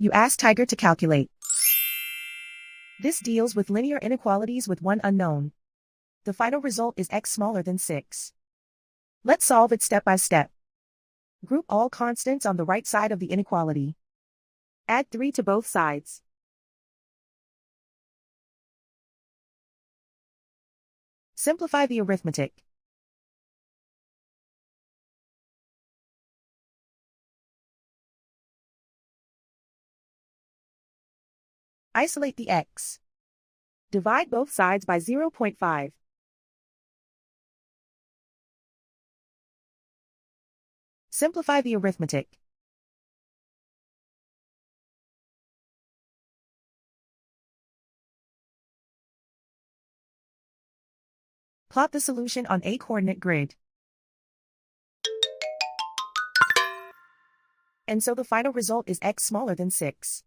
You ask Tiger to calculate. This deals with linear inequalities with one unknown. The final result is x smaller than 6. Let's solve it step by step. Group all constants on the right side of the inequality. Add 3 to both sides. Simplify the arithmetic. Isolate the x. Divide both sides by 0.5. Simplify the arithmetic. Plot the solution on a coordinate grid. And so the final result is x smaller than 6.